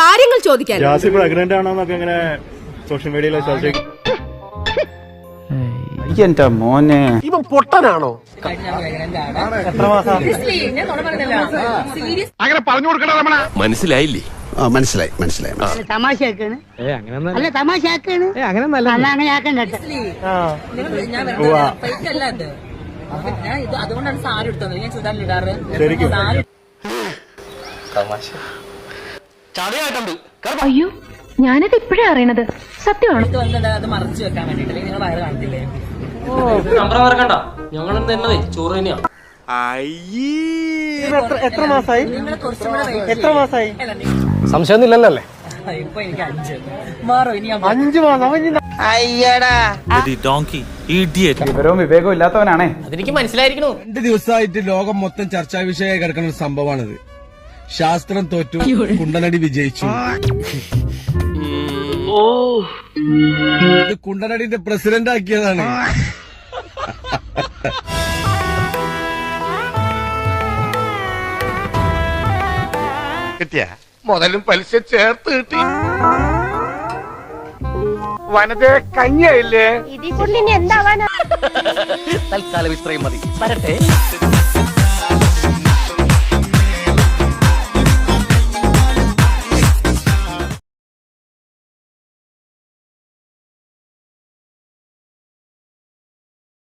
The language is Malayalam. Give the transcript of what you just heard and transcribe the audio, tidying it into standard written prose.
കാര്യങ്ങൾ ചോദിക്കാൻ. പ്രഗ്നന്റ് ആണോന്നൊക്കെ ഇങ്ങനെ സോഷ്യൽ മീഡിയയിൽ എന്റെ മോനെ ഇവൻ പൊട്ടനാണോ? അങ്ങനെ പറഞ്ഞു കൊടുക്കണ നമ്മളെ മനസ്സിലായില്ലേ? മനസ്സിലായി മനസ്സിലായി. തമാശയാക്കാണ്. അല്ല തമാശയാക്കാണ്. അങ്ങനെ ആക്കണ്ട. അതുകൊണ്ടാണ് സാരി എടുത്തത്. ഞാൻ ചുതാലിടാറ്. അയ്യോ, ഞാനത് ഇപ്പഴേ അറിയണത്. സത്യമാണ്. അത് മറച്ചു വെക്കാൻ വേണ്ടിട്ട് നിങ്ങൾ വയറ് കാണത്തില്ലേ? മറക്കണ്ട, ഞങ്ങൾ തന്നതേ ചോറ് തന്നെയാ. എത്ര മാസായി? സംശയമൊന്നുമില്ലല്ലേ? ഇപ്പൊ എനിക്ക് 5 മാറോ? ഇനി 5 മാസം. അയ്യടാ വിവരവും വിവേകവും ഇല്ലാത്തവനാണേ. അതെനിക്ക് മനസ്സിലായിരിക്കണു. 2 ദിവസമായിട്ട് ലോകം മൊത്തം ചർച്ചാ വിഷയമായി കിടക്കുന്ന ഒരു സംഭവമാണിത്. ശാസ്ത്രം തോറ്റു, കുണ്ടനടി വിജയിച്ചു. ഇത് കുണ്ടനടിന്റെ പ്രസിഡന്റ് ആക്കിയതാണ്. കിട്ടിയ മുതലും പലിശ ചേർത്ത് കിട്ടി. വനത്തെ കഞ്ഞിയായില്ലേ? ഇതിൽ കൂടുതൽ ഇനി എന്താവാനാ? തൽക്കാലം ഇത്രയും മതി. വരട്ടെ.